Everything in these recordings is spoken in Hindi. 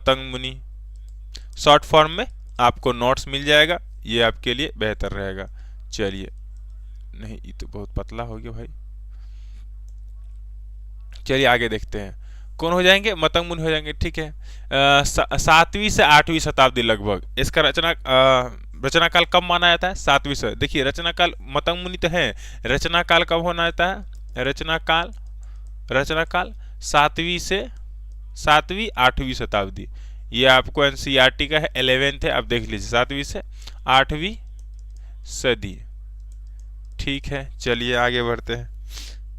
मतंग मुनि। शॉर्ट फॉर्म में आपको नोट्स मिल जाएगा, ये आपके लिए बेहतर रहेगा। चलिए, नहीं ये तो बहुत पतला हो गया भाई। चलिए आगे देखते हैं, कौन हो जाएंगे, मतंग मुनि हो जाएंगे। ठीक है, 7वीं से 8वीं शताब्दी लगभग इसका रचना काल कब माना जाता है, 7वीं से। देखिए रचना काल, मतंग मुनि तो है, रचना काल कब होना जाता है, रचना काल 7वीं 8वीं शताब्दी। ये आपको एनसीईआरटी का है, 11th है, आप देख लीजिए 7वीं से 8वीं सदी। ठीक है, चलिए आगे बढ़ते हैं,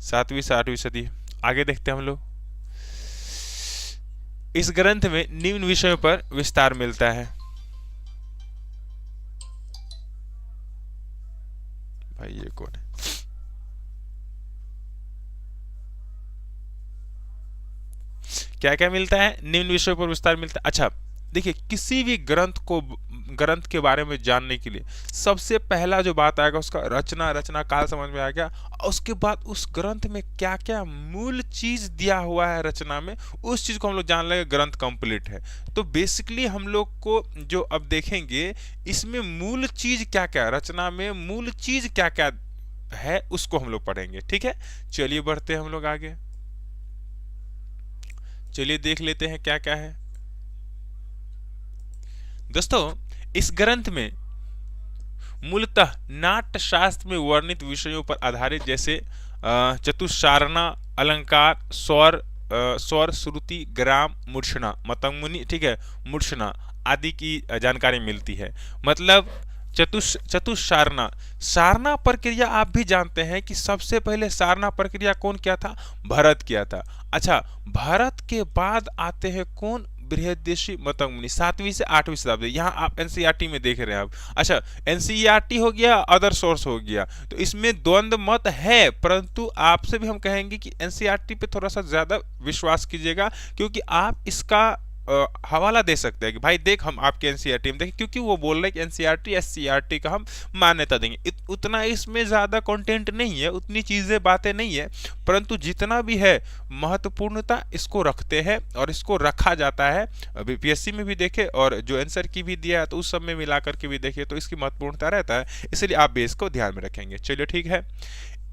7वीं से 8वीं सदी आगे देखते हैं हम लोग। इस ग्रंथ में निम्न विषयों पर विस्तार मिलता है। भाई ये कौन है, क्या क्या मिलता है, निम्न विषयों पर विस्तार मिलता है। अच्छा देखिए, किसी भी ग्रंथ के बारे में जानने के लिए सबसे पहला जो बात आएगा उसका रचना काल समझ में आ गया। उसके बाद उस ग्रंथ में क्या क्या मूल चीज दिया हुआ है रचना में, उस चीज को हम लोग जान लेंगे, ग्रंथ कंप्लीट है। तो बेसिकली हम लोग को जो अब देखेंगे, इसमें मूल चीज क्या क्या, रचना में मूल चीज क्या क्या है उसको हम लोग पढ़ेंगे। ठीक है, चलिए बढ़ते हैं हम लोग आगे। चलिए देख लेते हैं क्या क्या है। दोस्तों इस ग्रंथ में मूलतः नाट्य शास्त्र में वर्णित विषयों पर आधारित, जैसे चतुस्सारना, अलंकार, स्वर, श्रुति, ग्राम, मूर्छना, मतंग मुनि, ठीक है, मूर्छना आदि की जानकारी मिलती है। मतलब चतुस्सारना, सारना प्रक्रिया आप भी जानते हैं कि सबसे पहले सारना प्रक्रिया कौन किया था, भरत किया था। अच्छा, भरत के बाद आते हैं कौन, बृहदेशी मतंग मुनि, 7वीं से 8वीं शताब्दी। यहाँ आप एनसीईआरटी में देख रहे हैं आप। अच्छा, एनसीईआरटी हो गया, अदर सोर्स हो गया, तो इसमें द्वंद्व मत है, परंतु आपसे भी हम कहेंगे कि एनसीईआरटी पे थोड़ा सा ज्यादा विश्वास कीजिएगा, क्योंकि आप इसका हवाला दे सकते हैं कि भाई देख हम आपके एनसीईआरटी में देखें, क्योंकि वो बोल रहे हैं कि एनसीईआरटी एससीईआरटी का हम मान्यता देंगे। उतना इसमें ज़्यादा कंटेंट नहीं है, उतनी चीज़ें बातें नहीं है, परंतु जितना भी है महत्वपूर्णता इसको रखते हैं और इसको रखा जाता है। बीपीएससी में भी देखे और जो आंसर की भी दिया है तो उस सब में मिला करके भी देखे तो इसकी महत्वपूर्णता रहता है, इसलिए आप भी इसको ध्यान में रखेंगे। चलिए ठीक है,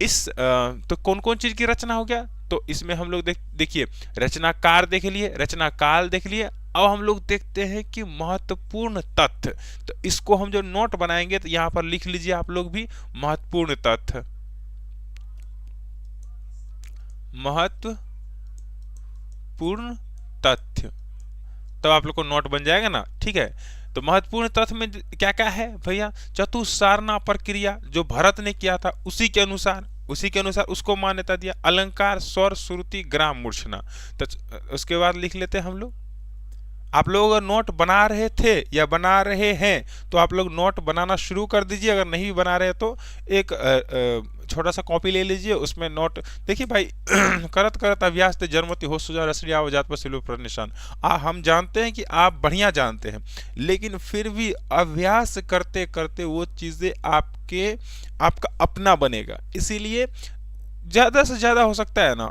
तो कौन कौन चीज की रचना हो गया, तो इसमें हम लोग देखिए रचनाकार देख लिए, रचना काल देख लिए। अब हम लोग देखते हैं कि महत्वपूर्ण तथ्य, तो इसको हम जो नोट बनाएंगे तो यहां पर लिख लीजिए आप लोग भी, महत्वपूर्ण तथ्य, महत्वपूर्ण तथ्य, तब आप लोग को नोट बन जाएगा ना। ठीक है, तो महत्वपूर्ण तथ्य में क्या क्या है भैया, चतुस्सारना प्रक्रिया जो भरत ने किया था उसी के अनुसार उसको मान्यता दिया। अलंकार, स्वर, श्रुति, ग्राम, मूर्छना। तो उसके बाद लिख लेते हैं हम लोग। आप लोग अगर नोट बना रहे थे या बना रहे हैं तो आप लोग नोट बनाना शुरू कर दीजिए, अगर नहीं बना रहे तो एक छोटा सा कॉपी ले लीजिए, उसमें नोट देखिए भाई करत करत अभ्यास ते जन्मति हो सुजा रसड़ी आवजात पर सिलो पर निशान। हम जानते हैं कि आप बढ़िया जानते हैं, लेकिन फिर भी अभ्यास करते करते वो चीज़ें आपका अपना बनेगा। इसीलिए ज़्यादा से ज़्यादा हो सकता है ना,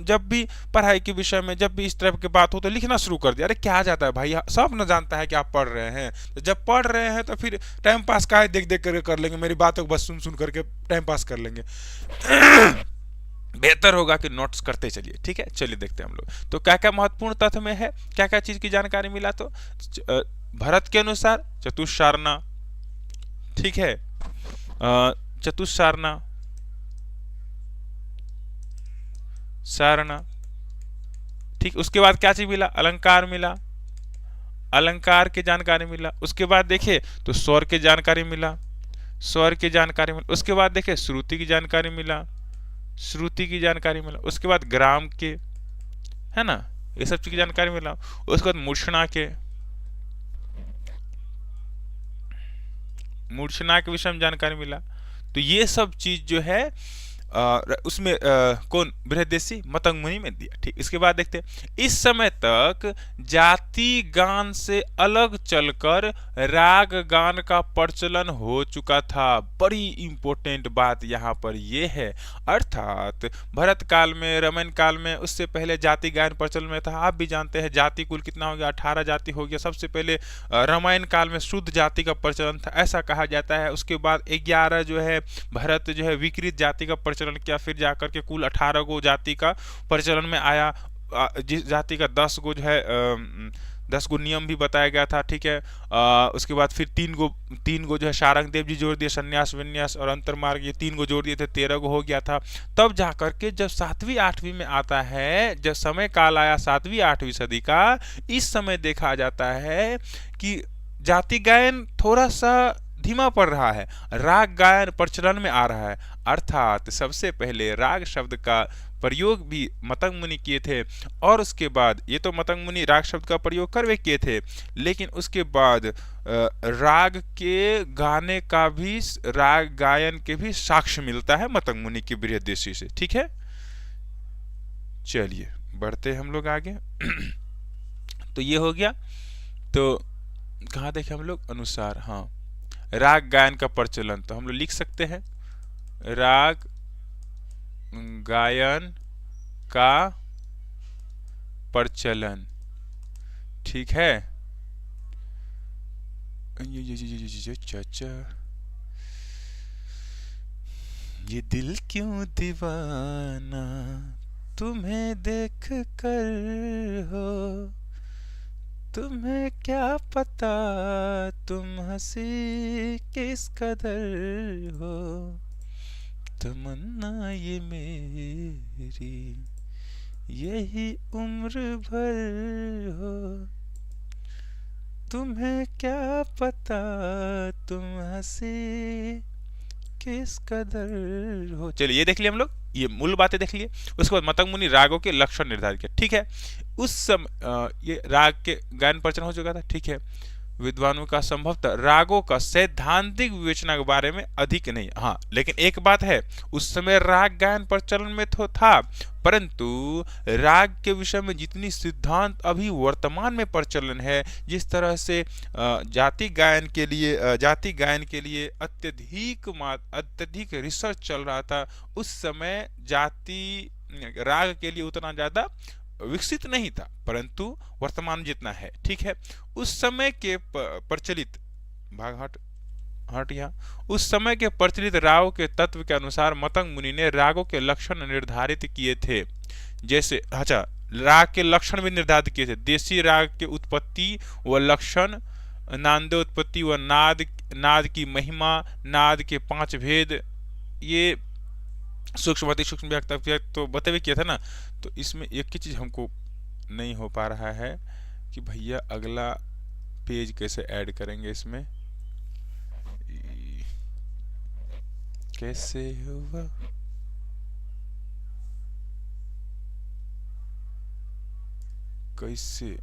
जब भी पढ़ाई के विषय में जब भी इस तरह की बात हो तो लिखना शुरू कर दिया। अरे क्या जाता है भाई, सब न जानता है कि आप पढ़ रहे हैं, तो जब पढ़ रहे हैं तो फिर टाइम पास का है, देख देख करके कर लेंगे, मेरी बातों को बस सुन सुन करके टाइम पास कर लेंगे। बेहतर होगा कि नोट्स करते चलिए। ठीक है, चलिए देखते हैं हम लोग तो क्या क्या महत्वपूर्ण तथ्य में है, क्या क्या चीज़ की जानकारी मिला। तो भरत के अनुसार चतुस्सारना, ठीक है, चतुस्सारना, सारना, ठीक। उसके बाद क्या चीज मिला, अलंकार मिला, अलंकार की जानकारी मिला। उसके बाद देखे तो स्वर की जानकारी मिला, स्वर की जानकारी मिला। उसके बाद देखे श्रुति की जानकारी मिला, श्रुति की जानकारी मिला। उसके बाद ग्राम के, है ना, ये सब चीज की जानकारी मिला। उसके बाद मूर्छना के, मूर्छना के विषय में जानकारी मिला। तो ये सब चीज जो है उसमें कौन बृहदेशी मतंग मुनि में दिया। ठीक, इसके बाद देखते हैं इस समय तक जाति गान से अलग चलकर राग गान का प्रचलन हो चुका था। बड़ी इंपॉर्टेंट बात यहाँ पर यह है, अर्थात भरत काल में, रमन काल में, उससे पहले जाति गायन प्रचलन में था। आप भी जानते हैं जाति कुल कितना हो गया, 18 जाति हो गया। सबसे पहले रामायण काल में शुद्ध जाति का प्रचलन था, ऐसा कहा जाता है। उसके बाद 11 जो है भरत जो है विकृत जाति का प्रचलन किया, फिर जाकर के कुल 18 गो जाति का प्रचलन में आया। जिस जाति का 10 गो जो है 10 गो नियम भी बताया गया था। ठीक है, उसके बाद फिर तीन गो जो है शारंग देव जी जोड़ दिए, संन्यास विन्यास और अंतर्मार्ग, ये 3 गो जोड़ दिए थे, 13 गो हो गया था। तब जाकर के जब 7वीं 8वीं में आता है, जब समय काल आया 7वीं 8वीं सदी का, इस समय देखा जाता है कि जाति गायन थोड़ा सा धीमा पड़ रहा है, राग गायन प्रचलन में आ रहा है। अर्थात सबसे पहले राग शब्द का प्रयोग भी मतंग मुनि किए थे, और उसके बाद ये तो मतंग मुनि राग शब्द का प्रयोग कर वे किए थे, लेकिन उसके बाद राग के गाने का भी, राग गायन के भी साक्ष्य मिलता है मतंग मुनि की बृहदेशी से। ठीक है, चलिए बढ़ते हम लोग आगे। तो ये हो गया। तो कहाँ देखे हम लोग अनुसार, हाँ, राग गायन का प्रचलन, तो हम लोग लिख सकते हैं राग गायन का प्रचलन। ठीक है, ये दिल क्यों दीवाना तुम्हें देख कर हो, तुम्हें क्या पता तुम हंसी किस कदर हो, तमन्ना ये मेरी यही उम्र भर हो, तुम्हें क्या पता तुम हंसी किस कदर हो। चलिए ये देख लिया हम लोग, ये मूल बातें देख लिए। उसके बाद मतंग मुनि रागों के लक्षण निर्धारित किया। ठीक है, उस समय ये राग के गायन प्रचलन हो चुका था। ठीक है, विद्वानों का संभवतः रागों का सैद्धांतिक विवेचना के बारे में अधिक नहीं, हाँ, लेकिन एक बात है, उस समय राग गायन प्रचलन में तो था, परंतु राग के विषय में जितनी सिद्धांत अभी वर्तमान में प्रचलन है, जिस तरह से जाति गायन के लिए अत्यधिक रिसर्च चल रहा था, उस समय जाति राग के लिए उतना ज्यादा विकसित नहीं था, परंतु वर्तमान जितना है। ठीक है, उस समय के प्रचलित उस समय के प्रचलित रागों के तत्व के अनुसार मतंग मुनि ने रागों के लक्षण निर्धारित किए थे। जैसे, अच्छा, राग के लक्षण भी निर्धारित किए थे। देशी राग के उत्पत्ति व लक्षण, नांदे उत्पत्ति व नाद की महिमा, नाद के 5 भेद, ये सूक्ष्म अति सूक्ष्म व्यक्त तो बतवे किया था ना। तो इसमें एक ही चीज हमको नहीं हो पा रहा है कि भैया अगला पेज कैसे ऐड करेंगे, इसमें कैसे होगा, कैसे,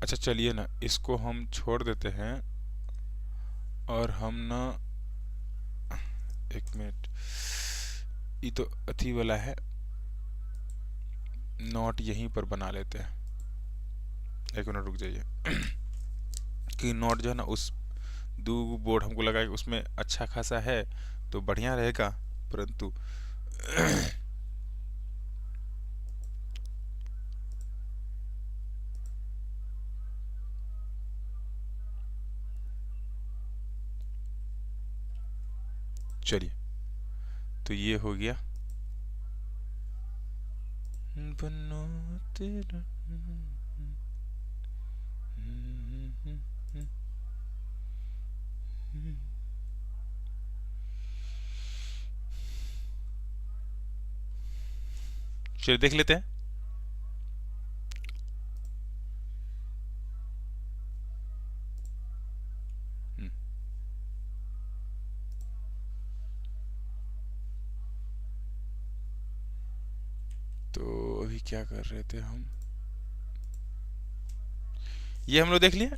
अच्छा चलिए ना, इसको हम छोड़ देते हैं और हम ना, एक मिनट, ये तो अथी वाला है, नोट यहीं पर बना लेते हैं। एक मिनट रुक जाइए कि नोट जो है ना, उस दो बोर्ड हमको लगा कि उसमें अच्छा खासा है तो बढ़िया रहेगा, परंतु चलिए, तो ये हो गया। बनो तेरा, चलिए देख लेते हैं। तो अभी क्या कर रहे थे हम, ये हम लोग देख लिए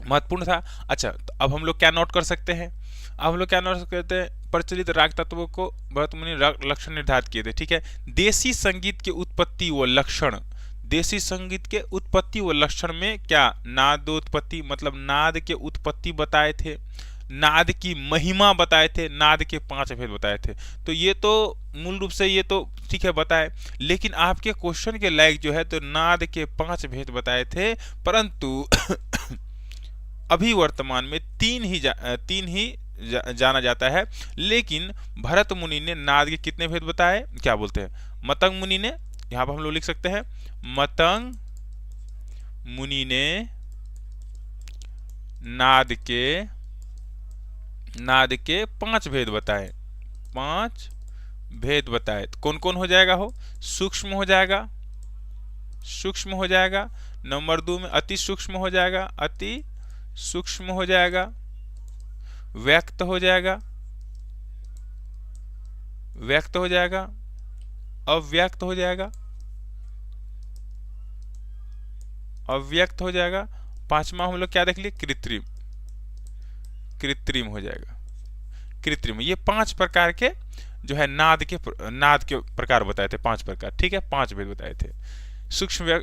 महत्वपूर्ण था। अच्छा, तो अब हम लोग क्या नोट कर सकते हैं, अब हम लोग क्या नोट करते हैं, प्रचलित राग तत्वों को भरत मुनि लक्षण निर्धारित किए थे। ठीक है, देसी संगीत के उत्पत्ति व लक्षण, देसी संगीत के उत्पत्ति व लक्षण में क्या, नादोत्पत्ति मतलब नाद के उत्पत्ति बताए थे, नाद की महिमा बताए थे, नाद के 5 भेद बताए थे। तो ये तो मूल रूप से ये तो ठीक है बताए, लेकिन आपके क्वेश्चन के लायक जो है तो नाद के 5 भेद बताए थे, परंतु अभी वर्तमान में तीन ही जाना जाता है। लेकिन भरत मुनि ने नाद के कितने भेद बताए, क्या बोलते हैं, मतंग मुनि ने, यहां पर हम लोग लिख सकते हैं मतंग मुनि ने नाद के 5 भेद बताए, 5 भेद बताए। तो कौन कौन हो जाएगा, हो सूक्ष्म हो जाएगा, सूक्ष्म हो जाएगा, नंबर 2 में अति सूक्ष्म हो जाएगा, अति सूक्ष्म हो जाएगा, व्यक्त हो जाएगा, व्यक्त हो जाएगा, अव्यक्त हो जाएगा, अव्यक्त हो जाएगा, 5वां हम लोग क्या देख लिए, कृत्रिम, कृत्रिम हो जाएगा, कृत्रिम। ये 5 प्रकार के जो है नाद के प्रकार बताए थे, 5 प्रकार। ठीक है, 5 भेद बताए थे, सूक्ष्म,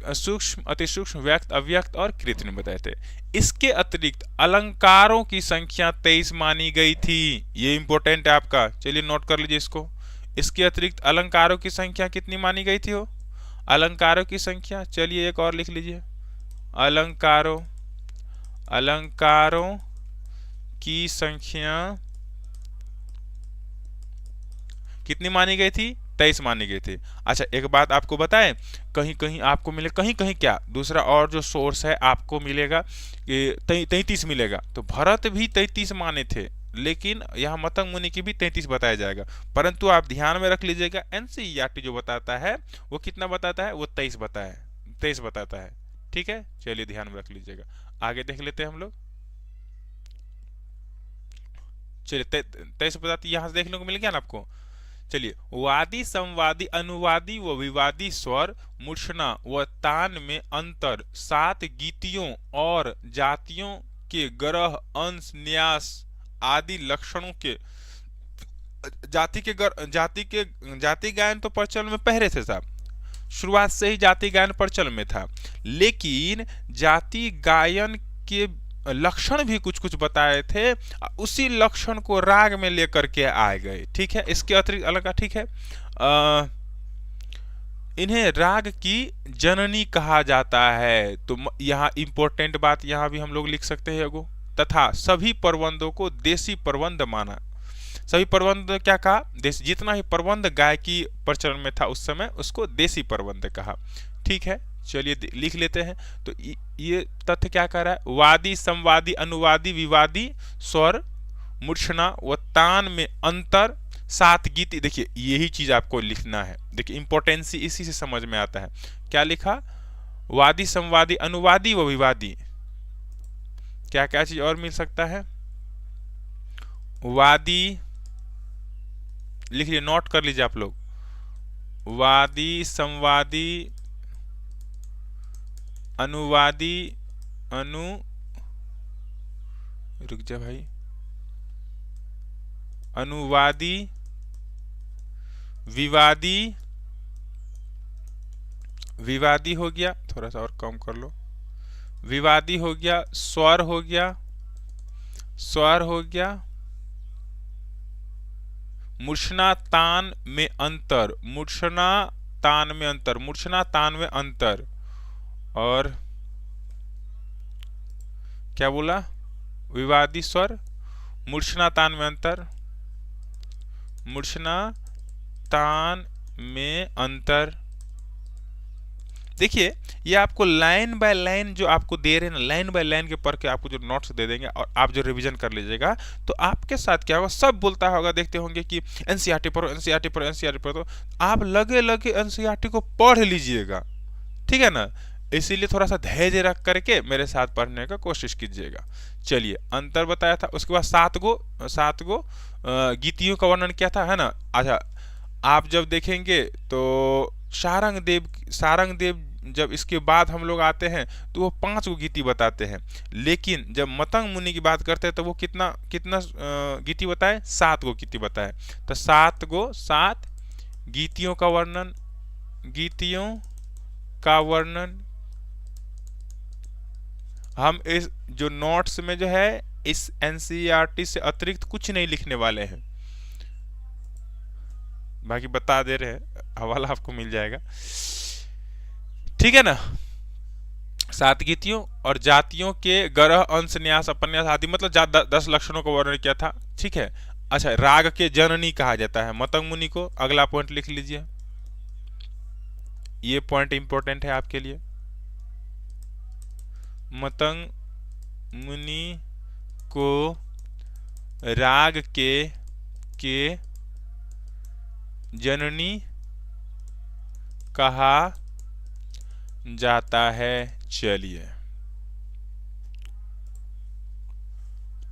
अति सूक्ष्म, व्यक्त, अव्यक्त और कृत्रिम बताए थे। इसके अतिरिक्त अलंकारों की संख्या 23 मानी गई थी, ये इंपॉर्टेंट है आपका, चलिए नोट कर लीजिए इसको। इसके अतिरिक्त अलंकारों की संख्या कितनी मानी गई थी, हो अलंकारों की संख्या, चलिए एक और लिख लीजिए, अलंकारों की संख्या कितनी मानी गई थी, 23 मानी गई थी। अच्छा, एक बात आपको बताएं, कहीं कहीं आपको मिले, कहीं कहीं क्या दूसरा और जो सोर्स है आपको मिलेगा कि 33 मिलेगा, तो भरत भी 33 माने थे, लेकिन यहाँ मतंग मुनि की भी 33 बताया जाएगा। परंतु आप ध्यान में रख लीजिएगा, एनसीईआरटी जो बताता है वो कितना बताता है, वो 23 बताता है। ठीक है, चलिए ध्यान में रख लीजिएगा। आगे देख लेते हैं हम लोग, चलिए 23 बताती यहाँ से देखने को मिल गया ना आपको। चलिए, वादी, संवादी, अनुवादी व विवादी स्वर, मूर्छना व तान में अंतर, 7 गीतियों और जातियों के ग्रह, अंश, न्यास आदि लक्षणों के, जाति गायन तो प्रचलन में पहले से था, शुरुआत से ही जाति गायन प्रचलन में था, लेकिन जाति गायन के लक्षण भी कुछ कुछ बताए थे, उसी लक्षण को राग में लेकर के आए गए। ठीक है, इसके अतिरिक्त अलग, ठीक है, इन्हें राग की जननी कहा जाता है। तो यहाँ इंपॉर्टेंट बात यहाँ भी हम लोग लिख सकते हैं एगो, तथा सभी प्रबंधों को देसी प्रबंध माना। सभी प्रबंध क्या कहा, देश, जितना ही प्रबंध गायकी प्रचलन में था उस समय उसको देसी प्रबंध कहा। ठीक है, चलिए लिख लेते हैं। तो ये तथ्य क्या कह रहा है, वादी, संवादी, अनुवादी, विवादी स्वर, मूर्छना व तान में अंतर, 7 गीति। देखिए यही चीज आपको लिखना है, देखिए इंपॉर्टेंसी इसी से समझ में आता है। क्या लिखा, वादी, संवादी, अनुवादी व विवादी, क्या क्या चीज और मिल सकता है, वादी लिख लीजिए, नोट कर लीजिए आप लोग, वादी, संवादी, अनुवादी, रुक जा भाई, अनुवादी, विवादी हो गया, थोड़ा सा और कम कर लो, विवादी हो गया, स्वर हो गया, मूर्छना तान में अंतर, मूर्छना तान में अंतर, और क्या बोला, विवादी स्वर, मूर्छना तान में अंतर, मूर्छना तान में अंतर। देखिए ये आपको लाइन बाय लाइन जो आपको दे रहे हैं ना, लाइन बाय लाइन के पढ़ के आपको जो नोट्स दे देंगे और आप जो रिवीजन कर लीजिएगा, तो आपके साथ क्या होगा, सब बोलता होगा, देखते होंगे कि एनसीईआरटी पढ़ो, एनसीईआरटी पढ़ो, एनसीईआरटी पढ़ो, तो आप लगे लगे एनसीईआरटी को पढ़ लीजिएगा। ठीक है ना, इसीलिए थोड़ा सा धैर्य रख करके मेरे साथ पढ़ने का कोशिश कीजिएगा। चलिए, अंतर बताया था, उसके बाद 7 गो गीतियों का वर्णन किया था, है ना। अच्छा, आप जब देखेंगे तो सारंग देव जब इसके बाद हम लोग आते हैं तो वो 5 गो गीति बताते हैं, लेकिन जब मतंग मुनि की बात करते हैं तो वो कितना कितना गीति बताए, 7 गो गीति बताए। तो 7 गीतियों का वर्णन, गीतियों का वर्णन हम इस जो नोट्स में जो है इस एनसीईआरटी से अतिरिक्त कुछ नहीं लिखने वाले हैं, बाकी बता दे रहे हैं, हवाला आपको मिल जाएगा, ठीक है ना। 7 गीतियों और जातियों के गरह, अंश, न्यास, अपन्यास आदि मतलब 10 लक्षणों का वर्णन किया था, ठीक है। अच्छा, राग के जननी कहा जाता है मतंग मुनि को, अगला पॉइंट लिख लीजिए, ये पॉइंट इंपॉर्टेंट है आपके लिए। मतंग मुनि को राग के जननी कहा जाता है। चलिए,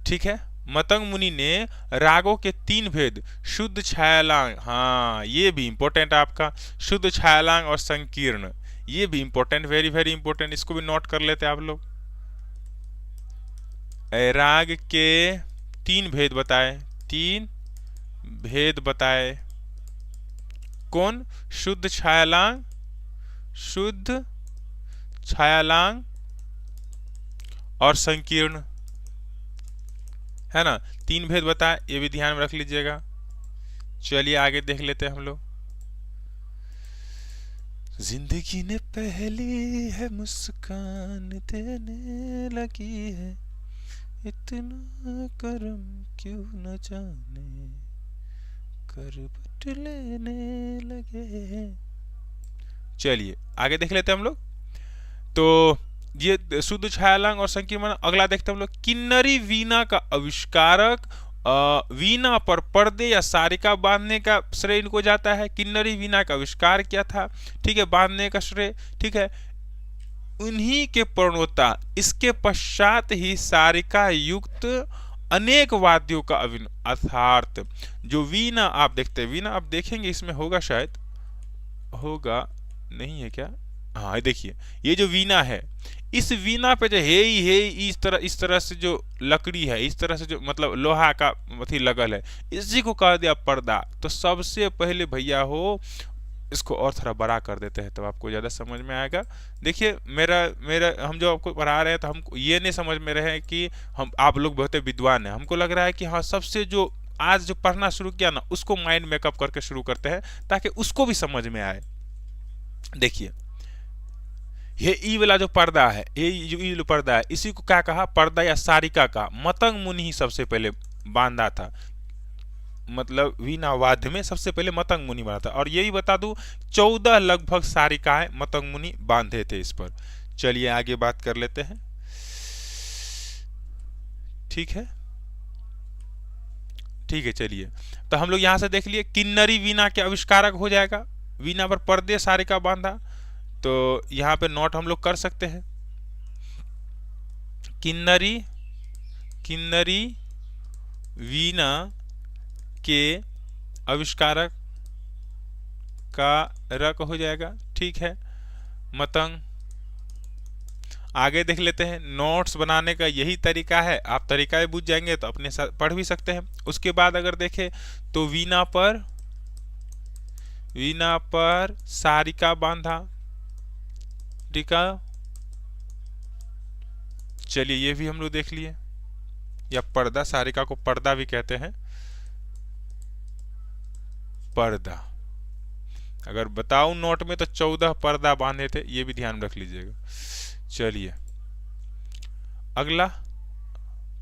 ठीक है। मतंग मुनि ने रागों के 3 भेद, शुद्ध, छायालांग, हाँ ये भी इंपॉर्टेंट आपका, शुद्ध, छायालांग और संकीर्ण, ये भी इंपॉर्टेंट, वेरी वेरी इंपॉर्टेंट, इसको भी नोट कर लेते हैं आप लोग। राग के 3 भेद बताए, 3 भेद बताए, कौन, शुद्ध, छायालांग, शुद्ध, छायालांग और संकीर्ण, है ना, 3 भेद बताए, ये भी ध्यान में रख लीजिएगा। चलिए आगे देख लेते हैं हम लोग। जिंदगी ने पहली है मुस्कान देने लगी है, इतना करम क्यों न जाने करवट लेने लगे हैं। चलिए आगे देख लेते हैं हम लोग। तो ये शुद्ध, छायालांग और संकीर्ण, अगला देखते हैं हम लोग। किन्नरी वीणा का आविष्कारक, वीणा पर पर्दे या सारिका बांधने का श्रेय इनको जाता है। किन्नरी वीणा का आविष्कार किया था, ठीक है, बांधने का श्रेय, ठीक है, उन्हीं के प्रणोता। इसके पश्चात ही सारिका युक्त अनेक वाद्यों का अर्थात जो वीणा आप देखते हैं, वीणा आप देखेंगे इसमें होगा, शायद होगा, नहीं है क्या, हाँ देखिए, ये जो वीणा है, इस वीणा पे जो है इस तरह से जो लकड़ी है, इस तरह से जो मतलब लोहा का अथी लगल है, इसी को कह दिया पर्दा। तो सबसे पहले भैया हो इसको और थोड़ा बड़ा कर देते हैं, तब आपको ज़्यादा समझ में आएगा। देखिए मेरा मेरा हम जो आपको पढ़ा रहे हैं तो हमको ये नहीं समझ में रहे हैं कि हम आप लोग बहुत विद्वान हैं, हमको लग रहा है कि हाँ सबसे जो आज जो पढ़ना शुरू किया ना उसको माइंड मेकअप करके शुरू करते हैं ताकि उसको भी समझ में आए। देखिए ये ई वाला जो पर्दा है, ये जो ई वाला पर्दा है, इसी को क्या कहा, पर्दा या सारिका का मतंग मुनि ही सबसे पहले बांधा था, मतलब वीणा वाद्य में सबसे पहले मतंग मुनि बना था। और ये भी बता दूं 14 लगभग सारिकाएं मतंग मुनि बांधे थे इस पर। चलिए आगे बात कर लेते हैं, ठीक है, ठीक है। चलिए तो हम लोग यहां से देख लिए किन्नरी वीणा के आविष्कारक हो जाएगा, वीणा पर पर्दे सारिका बांधा, तो यहाँ पे नोट हम लोग कर सकते हैं। किन्नरी किन्नरी वीणा के आविष्कारक का रक हो जाएगा, ठीक है। मतंग, आगे देख लेते हैं। नोट्स बनाने का यही तरीका है, आप तरीका बुझ जाएंगे तो अपने साथ पढ़ भी सकते हैं। उसके बाद अगर देखें तो वीणा पर सारिका बांधा, ठीक है। चलिए ये भी हम लोग देख लिए, या पर्दा, सारिका को पर्दा भी कहते हैं, पर्दा। अगर बताऊं नोट में तो 14 पर्दा बांधे थे, ये भी ध्यान रख लीजिएगा। चलिए अगला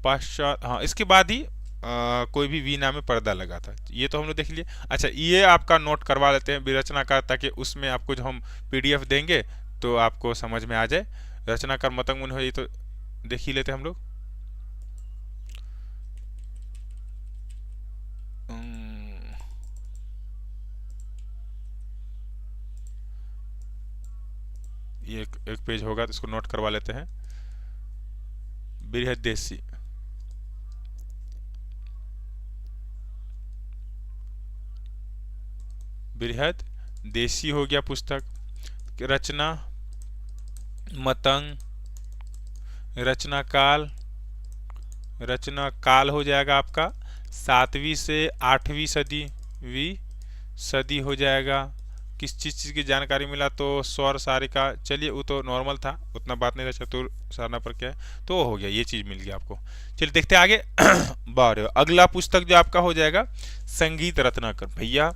पाश्चात, हाँ इसके बाद ही कोई भी वीणा में पर्दा लगा था, ये तो हम लोग देख लिए। अच्छा ये आपका नोट करवा लेते हैं विरचनाकार, ताकि उसमें आपको जो हम पीडीएफ देंगे तो आपको समझ में आ जाए। रचनाकार मतंग मुनि हो, ये तो देख ही लेते हैं हम लोग। ये एक पेज होगा तो इसको नोट करवा लेते हैं। बृहदेशी, बृहद देशी हो गया पुस्तक, रचना मतंग, रचना काल हो जाएगा आपका 7वीं से 8वीं सदी हो जाएगा। किस चीज़ की जानकारी मिला तो स्वर सारिका, चलिए वो तो नॉर्मल था, उतना बात नहीं था, चतुर सारना पर क्या है तो हो गया, ये चीज़ मिल गया आपको। चलिए देखते हैं आगे। बार अगला पुस्तक जो आपका हो जाएगा संगीत रत्नाकर। भैया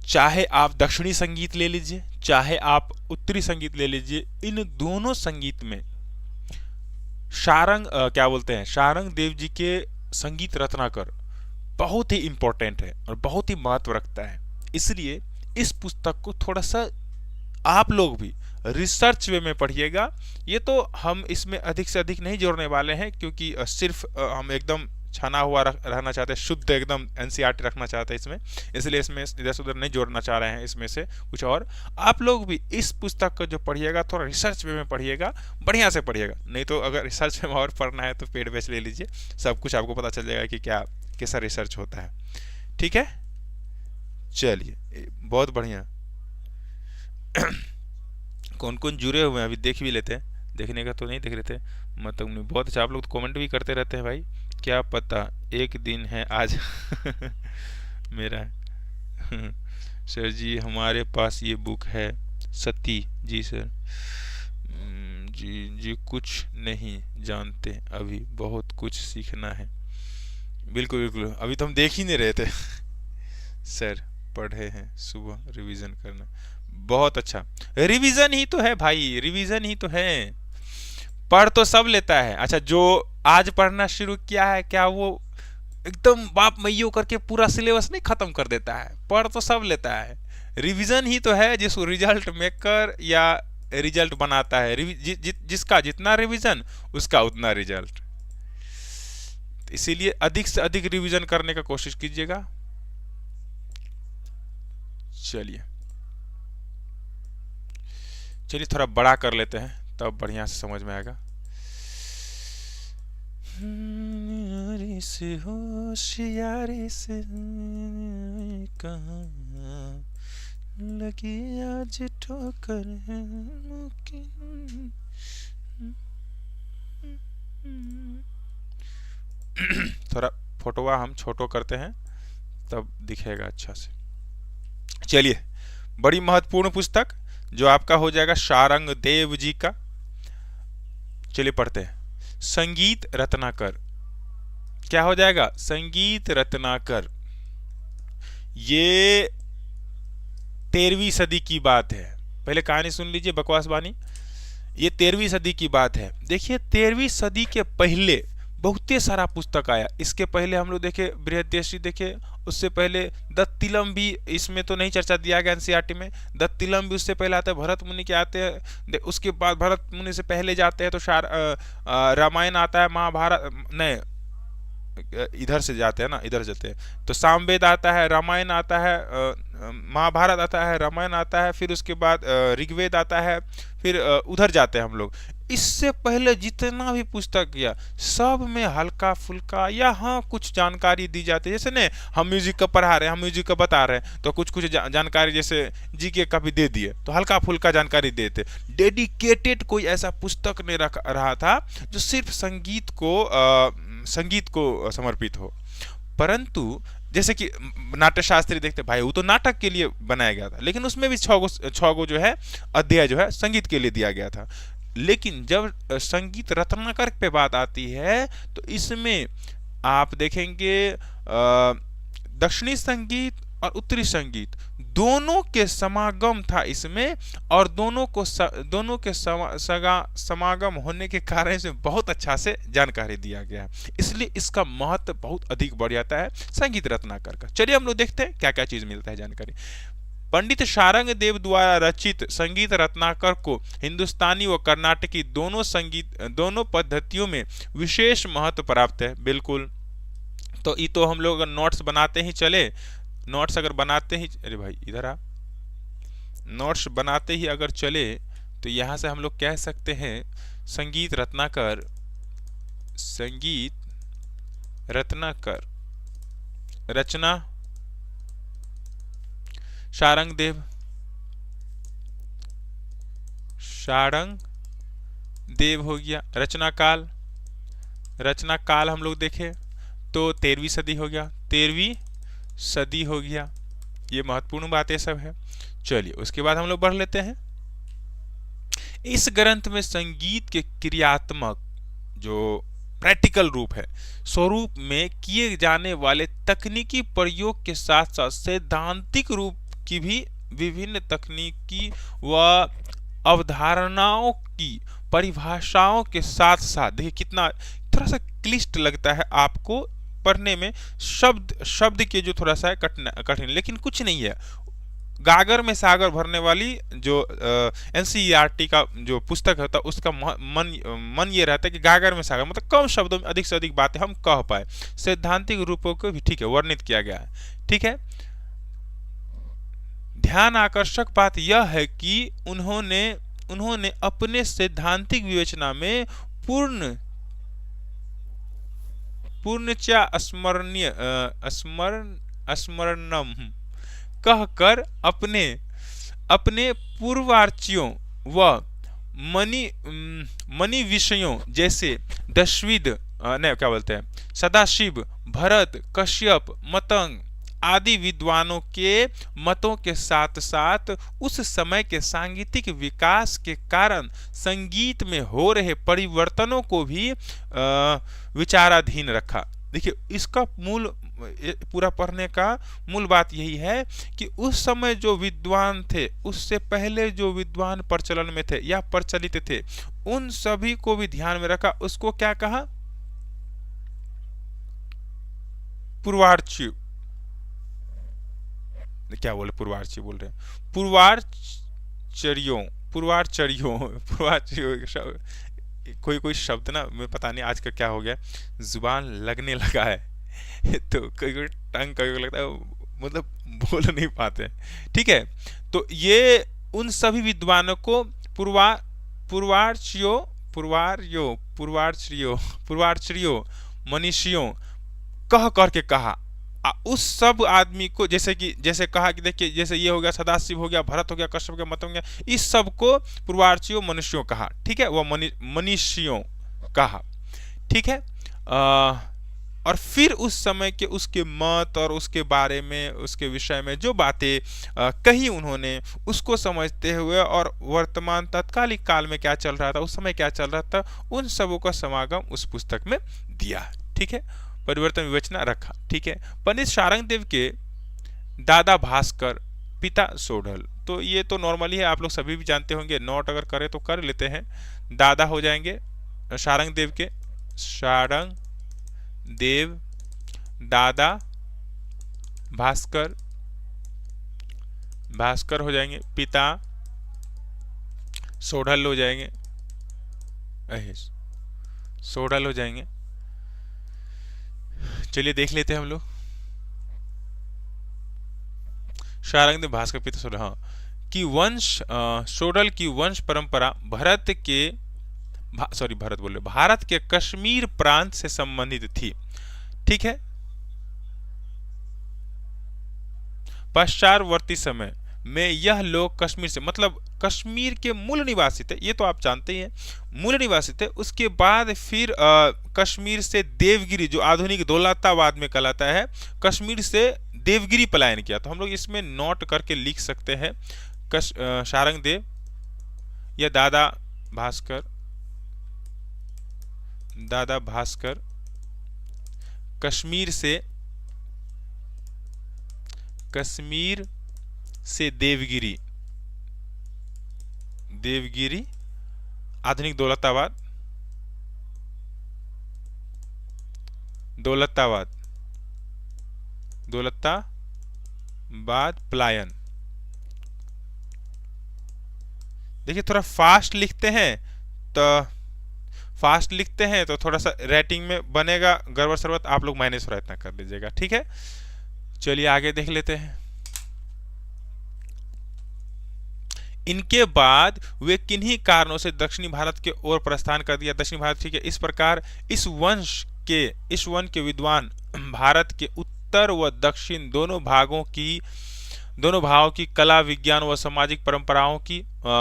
चाहे आप दक्षिणी संगीत ले लीजिए, चाहे आप उत्तरी संगीत ले लीजिए, इन दोनों संगीत में क्या बोलते हैं, शारंग देव जी के संगीत रत्नाकर बहुत ही इंपॉर्टेंट है और बहुत ही महत्व रखता है। इसलिए इस पुस्तक को थोड़ा सा आप लोग भी रिसर्च वे में पढ़िएगा। ये तो हम इसमें अधिक से अधिक नहीं जोड़ने वाले हैं, क्योंकि सिर्फ हम एकदम छाना हुआ रहना चाहते हैं, शुद्ध एकदम एनसीईआरटी रखना चाहते हैं इसमें, इसलिए इसमें इधर से उधर नहीं जोड़ना चाह रहे हैं इसमें से कुछ और। आप लोग भी इस पुस्तक को जो पढ़िएगा थोड़ा रिसर्च वे में पढ़िएगा, बढ़िया से पढ़िएगा, नहीं तो अगर रिसर्च में और पढ़ना है तो पेड बैच ले लीजिए, सब कुछ आपको पता चल जाएगा कि क्या कैसा रिसर्च होता है। ठीक है, चलिए बहुत बढ़िया। कौन कौन जुड़े हुए हैं अभी देख भी लेते हैं, देखने का तो नहीं देख रहे थे, मतलब नहीं बहुत अच्छा, आप लोग तो कमेंट भी करते रहते हैं भाई, क्या पता एक दिन है आज। मेरा सर जी हमारे पास ये बुक है, सती जी सर जी कुछ नहीं जानते, अभी बहुत कुछ सीखना है। बिल्कुल बिल्कुल, अभी तो हम देख ही नहीं रहे थे। सर पढ़े हैं, सुबह रिवीजन करना, बहुत अच्छा, रिवीजन ही तो है भाई, रिवीजन ही तो है, पढ़ तो सब लेता है। अच्छा जो आज पढ़ना शुरू किया है, क्या वो एकदम बाप मैयो करके पूरा सिलेबस नहीं खत्म कर देता है, पढ़ तो सब लेता है, रिवीजन ही तो है जिसको रिजल्ट मेकर या रिजल्ट बनाता है। जिसका जितना रिवीजन उसका उतना रिजल्ट, इसीलिए अधिक से अधिक रिवीजन करने का कोशिश कीजिएगा। चलिए थोड़ा बड़ा कर लेते हैं तब बढ़िया से समझ में आएगा। से होशियारी से कहाँ लगी आज ठोकर है मुमकिन। थोड़ा फोटोवा हम छोटो करते हैं तब दिखेगा अच्छा से। चलिए बड़ी महत्वपूर्ण पुस्तक जो आपका हो जाएगा शारंग देव जी का, चलिए पढ़ते हैं। संगीत रत्नाकर, क्या हो जाएगा, संगीत रत्नाकर। ये 13वीं सदी की बात है, पहले कहानी सुन लीजिए बकवास बानी। ये 13वीं सदी की बात है। देखिए 13वीं सदी के पहले बहुते सारा पुस्तक आया। इसके पहले हम लोग देखे बृहदेशी देखे, उससे पहले दत्तिलम भी, इसमें तो नहीं चर्चा दिया गया एनसीईआरटी में, दत्तिलम भी उससे पहले आता है, भरत मुनि के आते हैं, उसके बाद भरत मुनि से पहले जाते हैं तो रामायण आता है, महाभारत नहीं इधर से जाते हैं ना, इधर जाते हैं तो सामवेद आता है, रामायण आता है, महाभारत आता है, रामायण आता है, फिर उसके बाद ऋग्वेद आता है, फिर उधर जाते हैं हम लोग। इससे पहले जितना भी पुस्तक किया सब में हल्का फुल्का या हाँ कुछ जानकारी दी जाती है। जैसे नहीं हम म्यूजिक का पढ़ा रहे हैं, हम म्यूजिक का बता रहे हैं तो कुछ कुछ जानकारी जैसे जीके का भी दे दिए तो हल्का फुल्का जानकारी देते। डेडिकेटेड कोई ऐसा पुस्तक नहीं रहा था जो सिर्फ संगीत को समर्पित हो। परंतु जैसे कि नाट्य शास्त्री देखते भाई, वो तो नाटक के लिए बनाया गया था, लेकिन उसमें भी 6 गो जो है अध्याय जो है संगीत के लिए दिया गया था। लेकिन जब संगीत रत्नाकर पे बात आती है तो इसमें आप देखेंगे दक्षिणी संगीत और उत्तरी संगीत दोनों के समागम था इसमें, और दोनों के समागम होने के कारण से बहुत अच्छा से जानकारी दिया गया है, इसलिए इसका महत्व बहुत अधिक बढ़ जाता है संगीत रत्नाकर का। चलिए हम लोग देखते हैं क्या क्या चीज मिलता है जानकारी। पंडित शारंग देव द्वारा रचित संगीत रत्नाकर को हिंदुस्तानी व कर्नाटकी दोनों पद्धतियों में विशेष महत्व प्राप्त है। बिल्कुल, तो ये तो हम लोग नोट्स बनाते ही चले, नोट्स अगर बनाते ही, अरे भाई इधर आ, नोट्स बनाते ही अगर चले तो यहाँ से हम लोग कह सकते हैं संगीत रत्नाकर रचना शारंग देव, शारंग देव हो गया। रचना काल, रचना काल हम लोग देखें तो 13वीं सदी हो गया, 13वीं सदी हो गया। ये महत्वपूर्ण बातें सब है। चलिए उसके बाद हम लोग बढ़ लेते हैं। इस ग्रंथ में संगीत के क्रियात्मक जो प्रैक्टिकल रूप है, स्वरूप में किए जाने वाले तकनीकी प्रयोग के साथ साथ सैद्धांतिक रूप की भी विभिन्न तकनीकी व अवधारणाओं की परिभाषाओं के साथ साथ, देखिए कितना थोड़ा सा क्लिष्ट लगता है आपको पढ़ने में, शब्द शब्द के जो थोड़ा सा कठिन, लेकिन कुछ नहीं है। गागर में सागर भरने वाली जो एनसीईआरटी का जो पुस्तक होता है उसका मन ये रहता है कि गागर में सागर मतलब कम शब्दों में अधिक से अधिक बातें हम कह पाए। सैद्धांतिक रूपों को भी ठीक है वर्णित किया गया है, ठीक है। ध्यान आकर्षक बात यह है कि उन्होंने अपने सैद्धांतिक विवेचना में पूर्णच्या स्मरणम कहकर अपने पूर्वार्चियों व मनी विषयों जैसे दशविध नहीं क्या बोलते हैं सदाशिव, भरत, कश्यप, मतंग आदि विद्वानों के मतों के साथ साथ उस समय के सांगीतिक विकास के कारण संगीत में हो रहे परिवर्तनों को भी विचाराधीन रखा। देखिए इसका मूल पूरा पढ़ने का मूल बात यही है कि उस समय जो विद्वान थे, उससे पहले जो विद्वान प्रचलन में थे या प्रचलित थे, उन सभी को भी ध्यान में रखा। उसको क्या कहा? पूर्वार्ची, क्या बोले पूर्वार्ची बोल रहे हैं, पूर्वार्चरियों कोई शब्द ना मैं पता नहीं आज का क्या हो गया, जुबान लगने लगा है तो कोई टंग कभी लगता है मतलब बोल नहीं पाते, ठीक है। तो ये उन सभी विद्वानों को पूर्वार्चरियों मनीषियों कह करके कहा। उस सब आदमी को जैसे कहा कि देखिए जैसे ये हो गया सदाशिव हो गया, भरत हो गया, कश्यप हो गया, मत हो गया, इस सब को पूर्वार्चियों मनुष्यों कहा, ठीक है, वह मनीषियों कहा, ठीक है। और फिर उस समय के उसके मत और उसके बारे में उसके विषय में जो बातें कही उन्होंने, उसको समझते हुए और वर्तमान तत्कालिक काल में क्या चल रहा था, उस समय क्या चल रहा था, उन सबों का समागम उस पुस्तक में दिया, ठीक है। परिवर्तन विवेचना रखा, ठीक है। पंडित शारंग देव के दादा भास्कर, पिता सोढल, तो ये तो नॉर्मली है, आप लोग सभी भी जानते होंगे, नोट अगर करें तो कर लेते हैं। दादा हो जाएंगे शारंग देव के, शारंग देव दादा भास्कर, भास्कर हो जाएंगे, पिता सोढल हो जाएंगे, सोढल हो जाएंगे। चलिए देख लेते हैं हम लोग। शारंग देव भास्कर पिता सोढल, हाँ, की वंश सोढल की वंश परंपरा भारत के कश्मीर प्रांत से संबंधित थी, ठीक है। पश्चातवर्ती समय में यह लोग कश्मीर से, मतलब कश्मीर के मूल निवासी थे, ये तो आप जानते ही हैं, मूल निवासी थे। उसके बाद फिर कश्मीर से देवगिरी, जो आधुनिक दौलताबाद में कहलाता है, कश्मीर से देवगिरी पलायन किया। तो हम लोग इसमें नोट करके लिख सकते हैं, शारंग देव या दादा भास्कर कश्मीर से देवगिरी आधुनिक दौलताबाद पलायन। देखिए थोड़ा फास्ट लिखते हैं तो थोड़ा सा राइटिंग में बनेगा गड़बड़ सरबत, आप लोग माइनस प्रयत्न कर लीजिएगा, ठीक है। चलिए आगे देख लेते हैं। इनके बाद वे किन्हीं कारणों से दक्षिणी भारत के ओर प्रस्थान कर दिया। दक्षिणी भारत, ठीक है। इस प्रकार इस वन के विद्वान भारत के उत्तर व दक्षिण दोनों भाव की कला, विज्ञान व सामाजिक परंपराओं की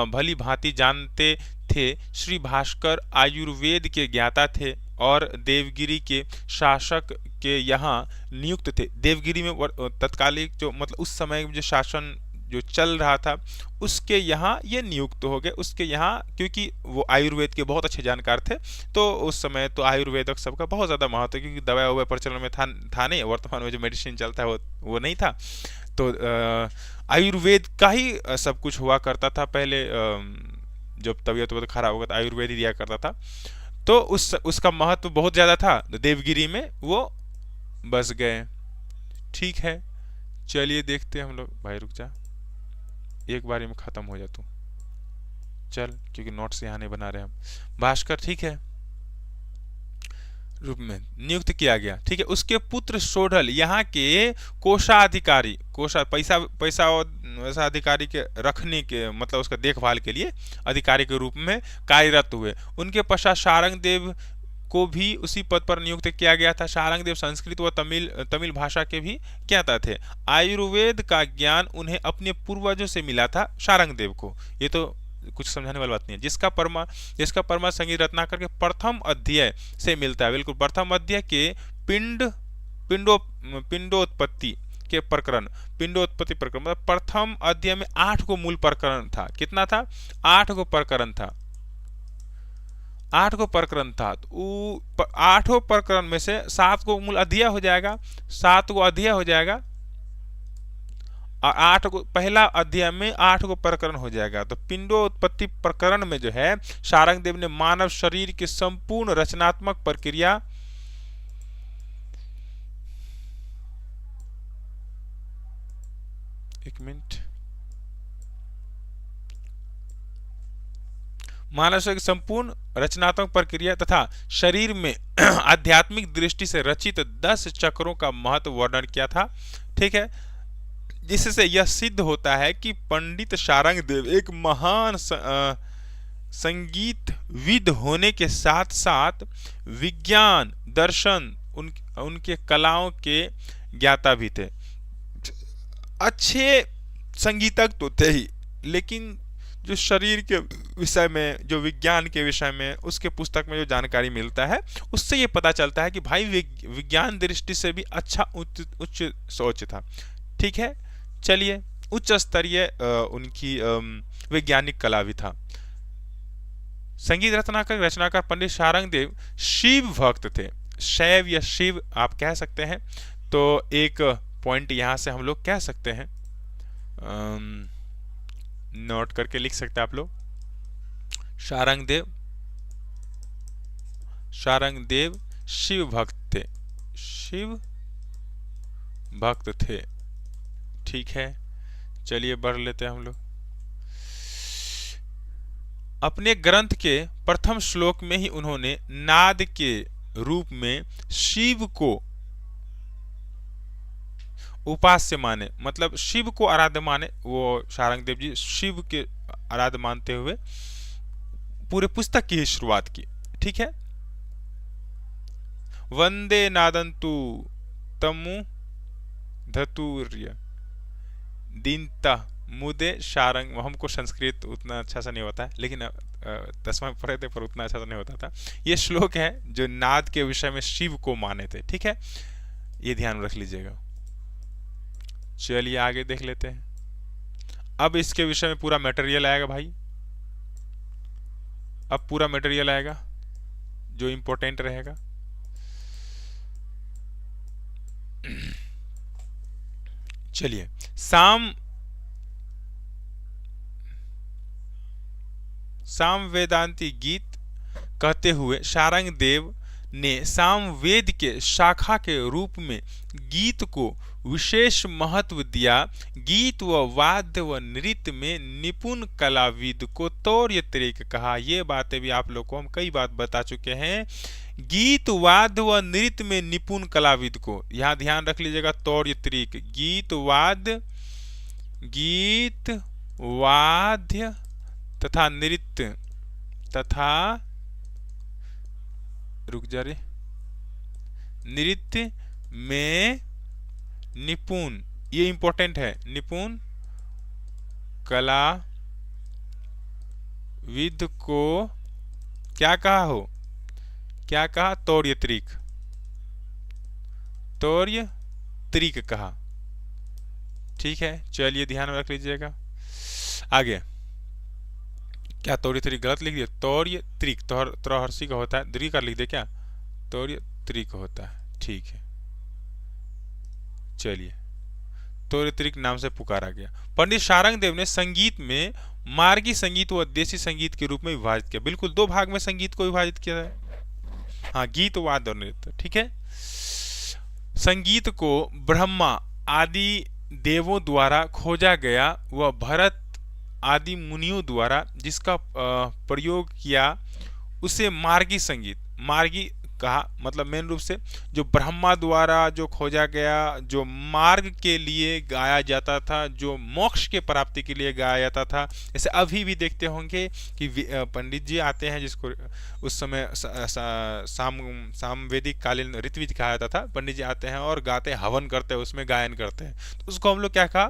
भली भांति जानते थे। श्री भास्कर आयुर्वेद के ज्ञाता थे और देवगिरी के शासक के यहाँ नियुक्त थे। देवगिरी में तत्कालिक जो मतलब उस समय जो शासन जो चल रहा था उसके यहाँ ये नियुक्त हो गए, उसके यहाँ, क्योंकि वो आयुर्वेद के बहुत अच्छे जानकार थे। तो उस समय तो आयुर्वेदक सबका बहुत ज़्यादा महत्व है, क्योंकि दवा ववा प्रचलन में था नहीं, वर्तमान में जो मेडिसिन चलता है वो नहीं था। तो आयुर्वेद का ही सब कुछ हुआ करता था पहले। जब तबीयत खराब होगा तो आयुर्वेद ही दिया करता था। तो उसका महत्व बहुत ज़्यादा था, तो देवगिरी में वो बस गए। ठीक है, चलिए देखते हैं हम लोग। भाई रुक जा, एक बारी में ख़त्म हो जा तू, चल, क्योंकि नोट्स यहाँ नहीं बना रहे हम। भास्कर ठीक है रूप में नियुक्त किया गया। ठीक है, उसके पुत्र सोढ़ल यहाँ के कोषाधिकारी, पैसा वैसा अधिकारी के रखने के मतलब उसका देखभाल के लिए अधिकारी के रूप में कार्यरत हुए। उनके पश्चात शारंग देव को भी उसी पद पर नियुक्त किया गया था। शारंग देव संस्कृत व तमिल भाषा के भी ज्ञाता थे। आयुर्वेद का ज्ञान उन्हें अपने पूर्वजों से मिला था शारंग देव को। ये तो कुछ समझाने वाली बात नहीं है। जिसका परमा संगीत रत्नाकर के प्रथम अध्याय से मिलता है। बिल्कुल, प्रथम अध्याय के पिंडोत्पत्ति के प्रकरण, पिंडोत्पत्ति प्रकरण मतलब प्रथम अध्याय में 8 को मूल प्रकरण था। कितना था? 8 को प्रकरण था। 8 को प्रकरण था। तो 8 प्रकरण में से 7 को मूल अध्याय हो जाएगा, 7 को अध्याय हो जाएगा और 8 को पहला अध्याय में 8 को प्रकरण हो जाएगा। तो पिंडोत्पत्ति प्रकरण में जो है शारंग देव ने मानव शरीर की संपूर्ण रचनात्मक प्रक्रिया मानव शरीर की संपूर्ण रचनात्मक प्रक्रिया तथा शरीर में आध्यात्मिक दृष्टि से रचित 10 चक्रों का महत्व वर्णन किया था। ठीक है, जिससे यह सिद्ध होता है कि पंडित शारंग देव एक महान संगीतविद होने के साथ साथ विज्ञान, दर्शन, उनके कलाओं के ज्ञाता भी थे। अच्छे संगीतज्ञ तो थे ही, लेकिन जो शरीर के विषय में, जो विज्ञान के विषय में उसके पुस्तक में जो जानकारी मिलता है उससे ये पता चलता है कि भाई विज्ञान दृष्टि से भी अच्छा उच्च सोच था। ठीक है, चलिए, उच्च स्तरीय उनकी वैज्ञानिक कला भी था। संगीत रचनाकार पंडित शारंग देव शिव भक्त थे। शैव या शिव आप कह सकते हैं। तो एक पॉइंट यहां से हम लोग कह सकते हैं, नोट करके लिख सकते हैं आप लोग। शारंग देव शिव भक्त थे, शिव भक्त थे। ठीक है, चलिए बढ़ लेते हैं हम लोग। अपने ग्रंथ के प्रथम श्लोक में ही उन्होंने नाद के रूप में शिव को उपास्य माने, मतलब शिव को आराध्य माने। वो शारंग देव जी शिव के आराध्य मानते हुए पूरे पुस्तक की शुरुआत की। ठीक है, वंदे नादंतु तमु धतुर्य दीनता मुदे शारंग। हमको संस्कृत उतना अच्छा सा नहीं होता है, लेकिन 10वां में पढ़े थे पर उतना अच्छा सा नहीं होता था। ये श्लोक है जो नाद के विषय में शिव को माने थे। ठीक है, ये ध्यान रख लीजिएगा। चलिए आगे देख लेते हैं। अब इसके विषय में पूरा मटेरियल आएगा भाई, अब पूरा मटेरियल आएगा जो इंपॉर्टेंट रहेगा। चलिए, साम वेदांती गीत कहते हुए शारंग देव ने सामवेद के शाखा के रूप में गीत को विशेष महत्व दिया। गीत व वाद्य व नृत्य में निपुण कलाविद को तौर्य तरीक कहा। ये बातें भी आप लोग को हम कई बार बता चुके हैं। गीत वाद्य व नृत्य में निपुण कलाविद को, यहाँ ध्यान रख लीजिएगा, तौर्य तरीक। गीत वाद्य तथा नृत्य तथा रुक जा रे नृत्य में निपुण, ये इंपॉर्टेंट है, निपुण कलाविद को क्या कहा हो, क्या कहा, तौर्य त्रिक कहा। ठीक है, चलिए ध्यान में रख लीजिएगा। आगे क्या तौर्य त्रिक गलत लिख दिया, तौर्य त्रिक त्रहर्षि का होता है, द्रि का लिख दे क्या, तौर्य त्रिक होता है। ठीक है, चलिए तौर्य त्रिक नाम से पुकारा गया। पंडित सारंग देव ने संगीत में मार्गी संगीत व देसी संगीत के रूप में विभाजित किया। बिल्कुल, दो भाग में संगीत को विभाजित किया है। हाँ, गीत, वाद्य और नृत्य। ठीक है, संगीत को ब्रह्मा आदि देवों द्वारा खोजा गया व भरत आदि मुनियों द्वारा जिसका प्रयोग किया उसे मार्गी संगीत, मार्गी कहा, मतलब मेन रूप से जो ब्रह्मा द्वारा जो खोजा गया, जो मार्ग के लिए गाया जाता था, जो मोक्ष के प्राप्ति के लिए गाया जाता था। जैसे अभी भी देखते होंगे कि पंडित जी आते हैं, जिसको उस समय सामवेदिक कालीन ऋत्विज कहा जाता था। पंडित जी आते हैं और गाते हैं, हवन करते हैं, उसमें गायन करते हैं, तो उसको हम लोग क्या कहा,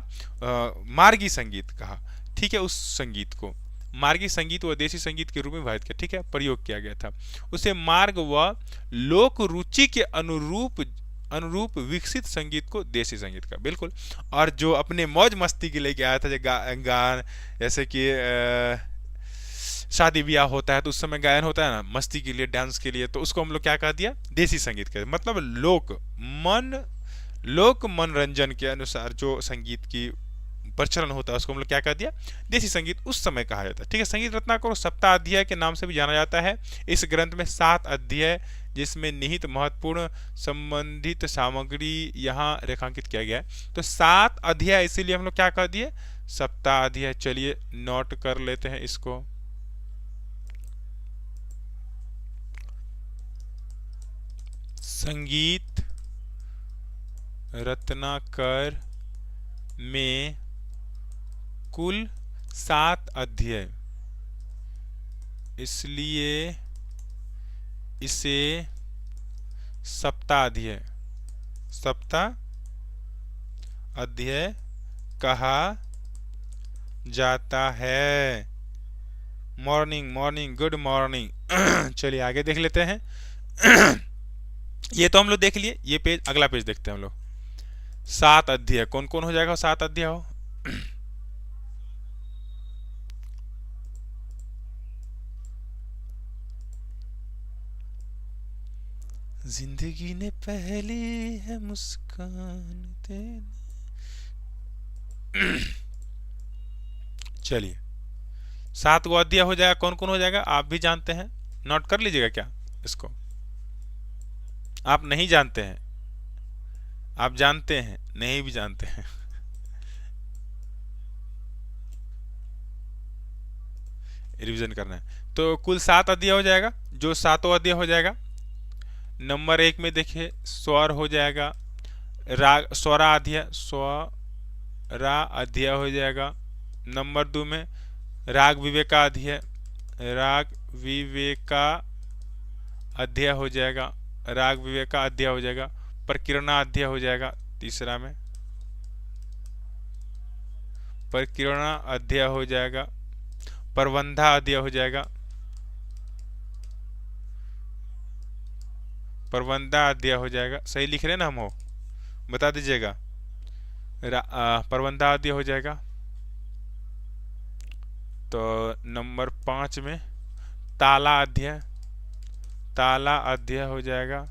मार्गी संगीत कहा। ठीक है, उस संगीत को मार्गी संगीत व देसी संगीत के रूप में विभाजित किया। ठीक है, प्रयोग किया गया था। उसे मार्ग व लोक रुचि के अनुरूप विकसित संगीत को देसी संगीत का। बिल्कुल, और जो अपने मौज मस्ती के लिए आया था, गान जैसे कि शादी ब्याह होता है तो उस समय गायन होता है ना, मस्ती के लिए, डांस के लिए, तो उसको हम लोग क्या कह दिया, देसी संगीत का। मतलब लोक मनोरंजन के अनुसार जो संगीत की प्रचलन होता है उसको हम लोग क्या कह दिया, देसी संगीत उस समय कहा जाता है। ठीक है, संगीत रत्नाकर सप्ताध्याय के नाम से भी जाना जाता है। इस ग्रंथ में 7 अध्याय जिसमें निहित महत्वपूर्ण संबंधित सामग्री यहाँ रेखांकित किया गया है। तो 7 अध्याय इसीलिए हम लोग क्या कह दिए, सप्ताध्याय। चलिए नोट कर लेते हैं इसको। संगीत रत्नाकर में कुल 7 अध्याय, इसलिए इसे सप्ताध्याय कहा जाता है। Morning, good morning. चलिए आगे देख लेते हैं। ये तो हम लोग देख लिए, ये पेज, अगला पेज देखते हैं हम लोग। 7 अध्याय कौन कौन हो जाएगा, 7 अध्याय हो। जिंदगी ने पहली है मुस्कान देने। चलिए 7 गो अध्याय हो जाएगा। कौन कौन हो जाएगा आप भी जानते हैं, नोट कर लीजिएगा क्या इसको। आप नहीं जानते हैं, आप जानते हैं, नहीं भी जानते हैं। रिवीजन करना है तो कुल 7 अध्याय हो जाएगा। जो 7वां अध्याय हो जाएगा, नंबर 1 में देखिए स्वर हो जाएगा, राग स्वरा अध्याय हो जाएगा। नंबर 2 में राग विवेका अध्याय हो जाएगा, राग विवेका अध्याय हो जाएगा। प्रकीर्णा अध्याय हो जाएगा। तीसरा में प्रकीर्णा अध्याय हो जाएगा। प्रबंधा अध्याय हो जाएगा, प्रबंधा अध्याय हो जाएगा। सही लिख रहे हैं ना हम, हो बता दीजिएगा। प्रबंधा अध्याय हो जाएगा। तो नंबर 5 में ताला अध्याय हो जाएगा।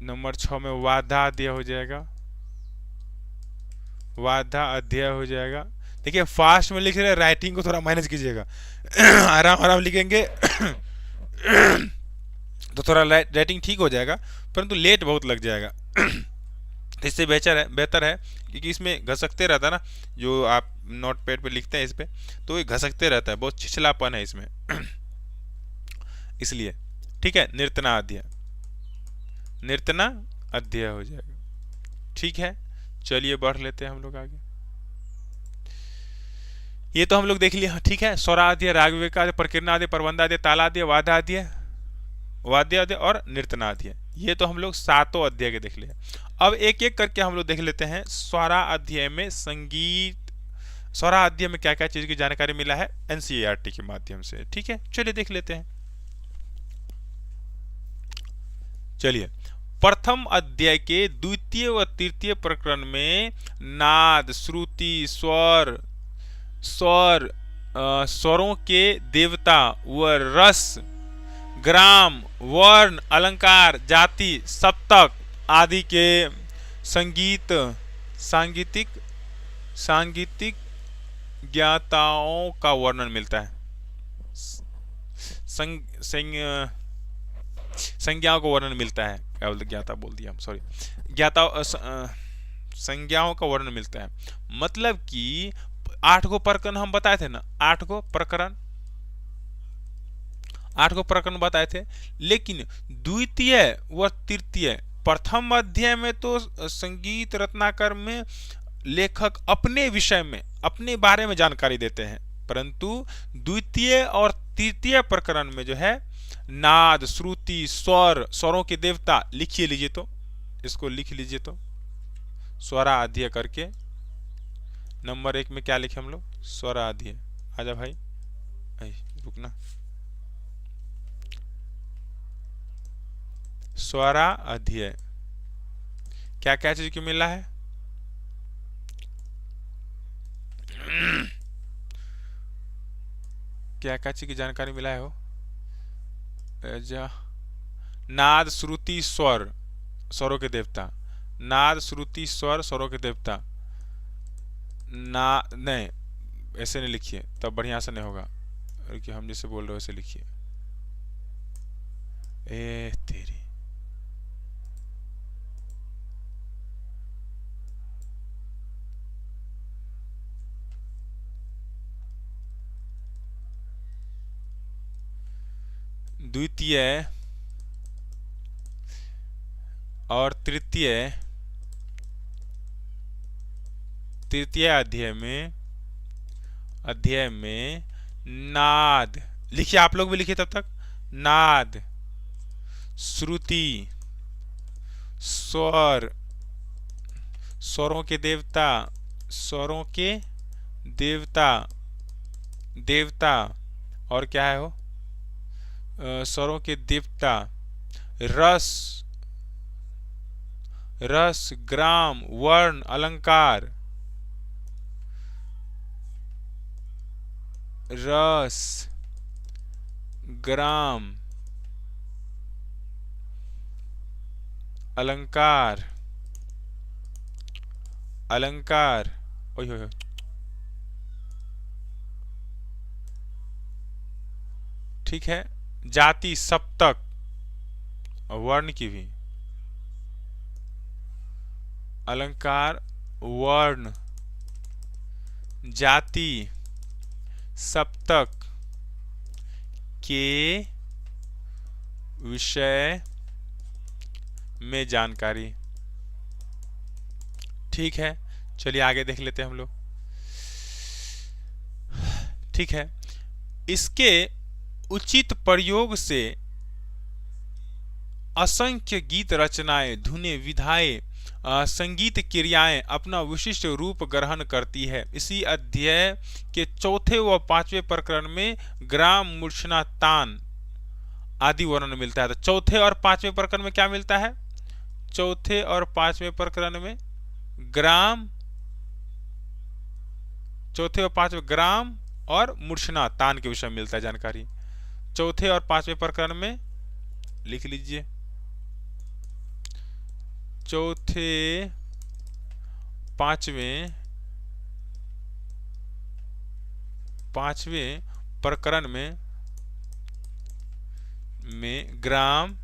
नंबर 6 में वाधा अध्याय हो जाएगा, वाधा अध्याय हो जाएगा। देखिए फास्ट में लिख रहे हैं, राइटिंग को थोड़ा मैनेज कीजिएगा। आराम लेखेंगे तो थोड़ा राइटिंग ठीक हो जाएगा, परंतु लेट बहुत लग जाएगा। इससे बेहतर है क्योंकि इसमें घसकते रहता है ना, जो आप नोट पैड पे लिखते हैं इस पे, तो ये घसकते रहता है, बहुत छिछलापन है इसमें। इसलिए ठीक है, नृतना अध्याय हो जाएगा। ठीक है, चलिए बढ़ लेते हैं हम लोग आगे। ये तो हम लोग देख लिया। ठीक है, स्वरा अध्याय, राग विवेक अध्याय, प्रकीर्णा अध्याय, प्रबंधा अध्याय, ताला अध्याय, वाद्य अध्याय और नृतना अध्याय, ये तो हम लोग 7 अध्याय के देख लिए। अब एक एक करके हम लोग देख लेते हैं। स्वरा अध्याय में संगीत स्वरा अध्यय में क्या क्या चीज की जानकारी मिला है, एनसीईआरटी के माध्यम से। ठीक है, चलिए देख लेते हैं। चलिए, प्रथम अध्याय के द्वितीय व तृतीय प्रकरण में नाद, श्रुति, स्वर, स्वर, स्वरों के देवता व रस, ग्राम, वर्ण, अलंकार, जाति, सप्तक आदि के संगीत सांगीतिक सांगीतिक ज्ञाताओं का वर्णन मिलता है। संज्ञाओं का वर्णन मिलता है, क्या बोलते, ज्ञाता बोल दिया हम, सॉरी, ज्ञाता संज्ञाओं का वर्णन मिलता है। मतलब कि 8 गो प्रकरण हम बताए थे ना, 8 गो प्रकरण बताए थे। लेकिन द्वितीय व तृतीय, प्रथम अध्याय में तो संगीत रत्नाकर में लेखक अपने विषय में, अपने बारे में जानकारी देते हैं, परंतु द्वितीय और तृतीय प्रकरण में जो है नाद, श्रुति, स्वर, स्वरों के देवता, लिखिए लीजिए तो, इसको लिख लीजिए तो, स्वरा अध्यय करके नंबर 1 में क्या लिखे हम लोग, स्वरा अध्यय। आजा भाई, रुकना, स्वरा अध्यय क्या क्या चीज की मिला है, क्या क्या चीज की जानकारी मिला है हो, नाद, श्रुति, स्वर, स्वरों के देवता, नाद, श्रुति, स्वर, स्वरों के देवता, ना नहीं, ऐसे नहीं लिखिए, तब बढ़िया से नहीं होगा, कि हम जैसे बोल रहे हो वैसे लिखिए। ए तेरी, द्वितीय और तृतीय अध्याय में नाद लिखिए, आप लोग भी लिखिए तब तक, नाद, श्रुति, स्वर, स्वरों के देवता, स्वरों के देवता, देवता और क्या है हो, स्वरों के देवता, रस, रस, ग्राम, वर्ण, अलंकार, रस, ग्राम, अलंकार, अलंकार, ओह ठीक है, जाति, सप्तक, वर्ण की भी, अलंकार, वर्ण, जाति, सप्तक के विषय में जानकारी। ठीक है, चलिए आगे देख लेते हैं हम लोग। ठीक है, इसके उचित प्रयोग से असंख्य गीत रचनाएं, धुनें, विधाएं, संगीत क्रियाएं अपना विशिष्ट रूप ग्रहण करती है। इसी अध्याय के चौथे व पांचवें प्रकरण में ग्राम, मूर्छना, तान आदि वर्णन मिलता है। तो चौथे और पांचवें प्रकरण में क्या मिलता है, चौथे और पांचवें प्रकरण में ग्राम, चौथे और पांचवें ग्राम और मूर्छना, तान के विषय में मिलता है जानकारी। चौथे और पांचवें प्रकरण में लिख लीजिए, चौथे पांचवें प्रकरण में ग्राम,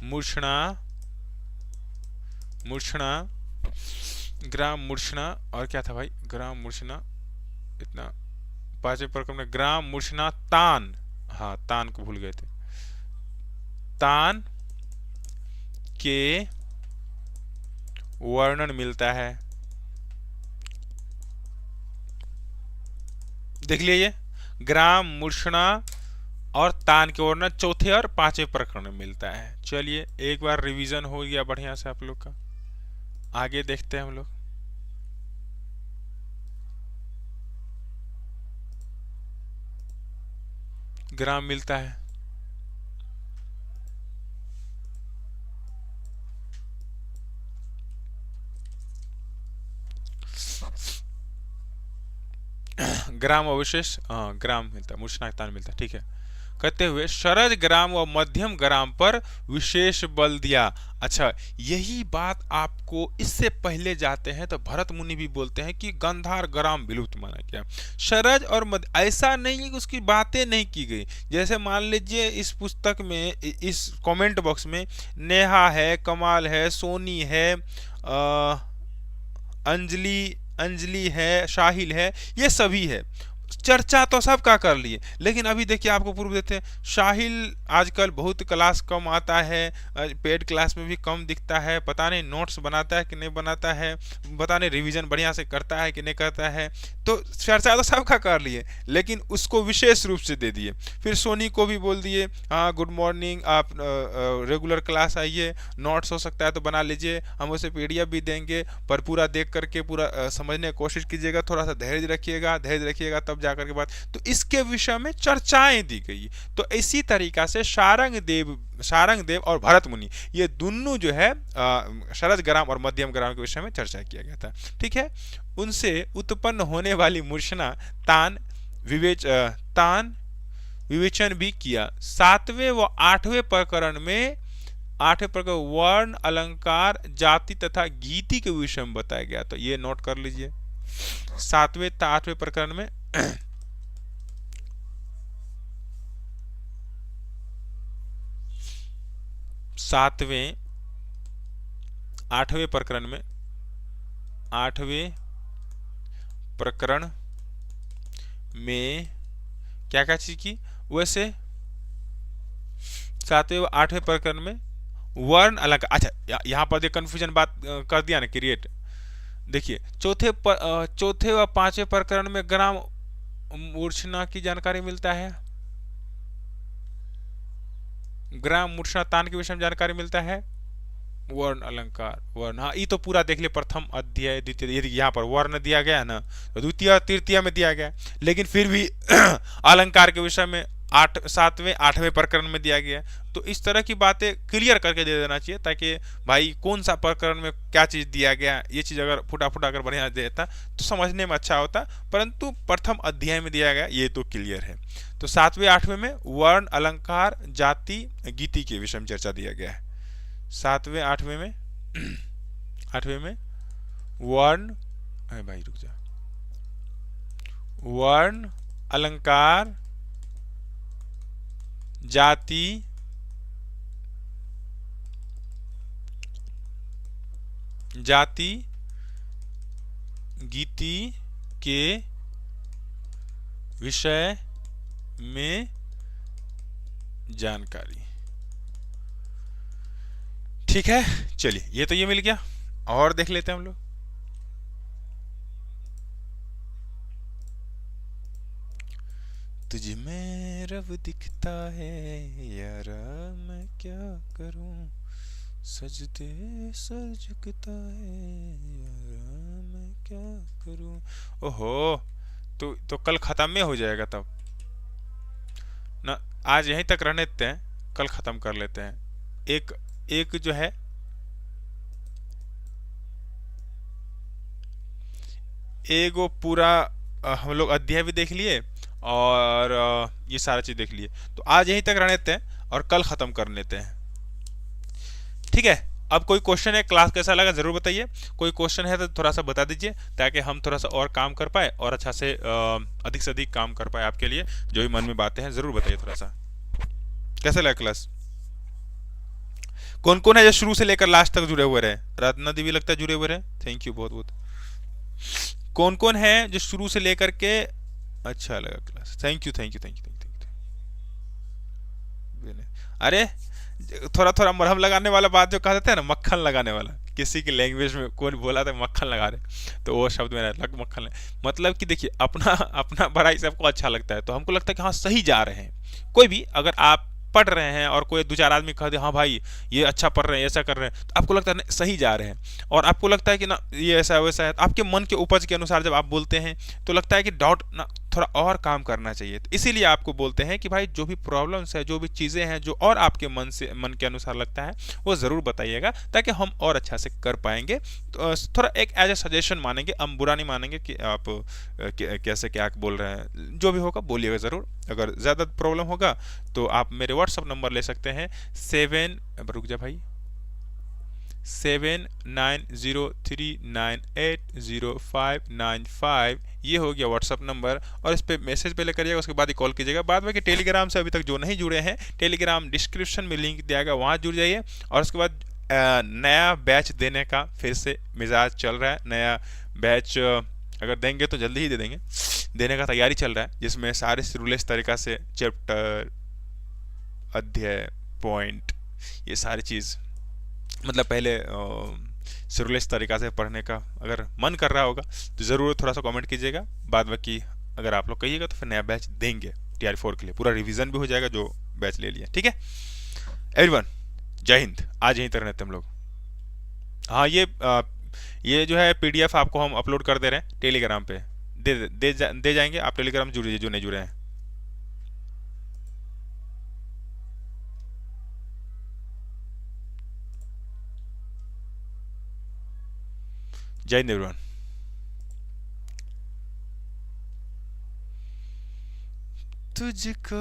मूर्छना, ग्राम, मूर्छना और क्या था भाई, ग्राम, मूर्छना, इतना, पांचवें प्रकरण में ग्राम, मूर्छना, तान, हाँ तान को भूल गए थे, तान के वर्णन मिलता है। देख लीजिए, ग्राम, मूर्छना और तान के वर्णन चौथे और पांचवें प्रकरण में मिलता है। चलिए एक बार रिवीजन हो गया बढ़िया से आप लोग का, आगे देखते हैं हम लोग। ग्राम मिलता है। ग्राम अवशेष, हाँ ग्राम मिलता है, मूर्छना तान मिलता है, ठीक है। कहते हुए सरज ग्राम व मध्यम ग्राम पर विशेष बल दिया। अच्छा, यही बात आपको इससे पहले जाते हैं तो भरत मुनि भी बोलते हैं कि गंधार ग्राम विलुप्त माना गया। सरज और मध्य, ऐसा नहीं है कि उसकी बातें नहीं की गई। जैसे मान लीजिए इस पुस्तक में, इस कमेंट बॉक्स में नेहा है, कमाल है, सोनी है, अंजलि अंजलि है, साहिल है, ये सभी है। चर्चा तो सबका कर लिए, लेकिन अभी देखिए आपको पूर्व देते हैं, साहिल आजकल बहुत क्लास कम आता है, पेड क्लास में भी कम दिखता है, पता नहीं नोट्स बनाता है कि नहीं बनाता है, पता नहीं रिवीजन बढ़िया से करता है कि नहीं करता है। तो चर्चा तो सबका कर लिए, लेकिन उसको विशेष रूप से दे दिए। फिर सोनी को भी बोल दिए, हाँ गुड मॉर्निंग, आप रेगुलर क्लास आइए, नोट्स हो सकता है तो बना लीजिए, हम उसे पीडीएफ भी देंगे, पर पूरा देख करके पूरा समझने की कोशिश कीजिएगा, थोड़ा सा धैर्य रखिएगा तब जाकर के बात। तो इसके विषय में चर्चाएं दी गई। तो इसी तरीका से सारंग देव और भरत मुनि, ये दोनों जो है सरज ग्राम और मध्यम ग्राम के विषय में चर्चा किया गया था, ठीक है। उनसे उत्पन्न होने वाली मूर्छना तान विवेचन भी किया। 7वें व 8वें प्रकरण में, 8वें प्रकरण वर्ण, अलंकार, जाति तथा गीति के विषय में बताया गया। तो ये नोट कर लीजिए। 7वें 8वें प्रकरण में सातवें 8वें प्रकरण में, 8वें प्रकरण में क्या क्या चीज की, वैसे 7वें व 8वें प्रकरण में वर्ण अलंकार। अच्छा, यहां पर कंफ्यूजन बात कर दिया ना क्रिएट। देखिए चौथे व 5वें प्रकरण में ग्राम मूर्छना की जानकारी मिलता है, ग्राम मूर्छना तान के विषय में जानकारी मिलता है, वर्ण अलंकार वर्ण, हाँ ये तो पूरा देख लिया। प्रथम अध्याय द्वितीय, यदि यहाँ पर वर्ण दिया गया ना तो द्वितीय तृतीय में दिया गया, लेकिन फिर भी अलंकार के विषय में 7वें 8वें प्रकरण में दिया गया। तो इस तरह की बातें क्लियर करके दे देना चाहिए, ताकि भाई कौन सा प्रकरण में क्या चीज दिया गया, ये चीज अगर फुटा अगर बढ़िया देता तो समझने में अच्छा होता। परंतु प्रथम अध्याय में दिया गया, ये तो क्लियर है। तो 7वें 8वें में वर्ण अलंकार जाति गीति के विषय में चर्चा दिया गया है। 7वें 8वें में 8वें में वर्ण, भाई रुक जा, वर्ण अलंकार जाति गीति के विषय में जानकारी, ठीक है। चलिए ये तो ये मिल गया, और देख लेते हैं हम लोग। तुझ में रब दिखता है यारा, मैं क्या करूं, सजदे सर झुकता है यारा, मैं क्या करूं। ओहो, तो कल खत्म में हो जाएगा तब ना, आज यहीं तक रहने देते हैं, कल खत्म कर लेते हैं। एक जो है एगो पूरा हम लोग अध्याय भी देख लिए और ये सारा चीज देख लिए। तो आज यहीं तक रहने देते हैं और कल खत्म कर लेते हैं, ठीक है। अब कोई क्वेश्चन है, क्लास कैसा लगा जरूर बताइए। कोई क्वेश्चन है तो थोड़ा सा बता दीजिए, ताकि हम थोड़ा सा और काम कर पाए और अच्छा से अधिक से अधिक काम कर पाए आपके लिए। जो भी मन में बातें हैं जरूर बताइए। थोड़ा सा कैसा लगा क्लास, कौन कौन है जो शुरू से लेकर लास्ट तक जुड़े हुए रहे। रत्ना देवी लगता है जुड़े हुए रहे, थैंक यू बहुत बहुत। कौन कौन है जो शुरू से लेकर के अच्छा लगा class, thank you thank you thank you thank you. अरे थोड़ा थोड़ा मरहम लगाने वाला बात जो कहते हैं ना, मक्खन लगाने वाला, किसी की लैंग्वेज में कौन बोला था मक्खन लगा रहे, तो वो शब्द मेरा लग मक्खन मतलब कि देखिए अपना अपना बड़ाई सबको अच्छा लगता है, तो हमको लगता है कि हाँ सही जा रहे हैं। कोई भी अगर आप पढ़ रहे हैं और कोई 2-4 आदमी कह दे हाँ भाई ये अच्छा पढ़ रहे हैं, ऐसा कर रहे हैं, तो आपको लगता है सही जा रहे हैं, और आपको लगता है कि ना ये ऐसा वैसा है। आपके मन के उपज के अनुसार जब आप बोलते हैं तो लगता है कि डाउट ना थोड़ा और काम करना चाहिए। तो इसीलिए आपको बोलते हैं कि भाई जो भी प्रॉब्लम्स है, जो भी चीज़ें हैं, जो और आपके मन के अनुसार लगता है, वो ज़रूर बताइएगा, ताकि हम और अच्छा से कर पाएंगे। तो थोड़ा एक एज ए सजेशन मानेंगे, हम बुरा नहीं मानेंगे कि आप कैसे क्या बोल रहे हैं। जो भी होगा बोलिएगा ज़रूर। अगर ज़्यादा प्रॉब्लम होगा तो आप मेरे व्हाट्सअप नंबर ले सकते हैं, रुक जा भाई, 7903980595। ये हो गया व्हाट्सअप नंबर, और इस पे मैसेज पहले करिएगा, उसके बाद ही कॉल कीजिएगा। बाद में कि टेलीग्राम से अभी तक जो नहीं जुड़े हैं, टेलीग्राम डिस्क्रिप्शन में लिंक दिया गया, वहाँ जुड़ जाइए। और उसके बाद नया बैच देने का फिर से मिजाज चल रहा है। नया बैच अगर देंगे तो जल्दी ही दे देंगे, देने का तैयारी चल रहा है, जिसमें सारे सीरियस तरीका से चैप्टर, अध्याय, पॉइंट, ये सारी चीज़, मतलब पहले सीरियस तरीका से पढ़ने का अगर मन कर रहा होगा तो ज़रूर थोड़ा सा कमेंट कीजिएगा। बाद बाकी अगर आप लोग कहिएगा तो फिर नया बैच देंगे TR4 के लिए, पूरा रिवीजन भी हो जाएगा जो बैच ले लिया। ठीक है एवरीवन, जय हिंद। आज यहीं तक रहते हम लोग। हाँ, ये जो है PDF आपको हम अपलोड कर दे रहे हैं टेलीग्राम पे, दे जाएंगे। आप टेलीग्राम जुड़ जाइए जो नहीं जुड़े हैं। जय हिंद एवरीवन। तुझको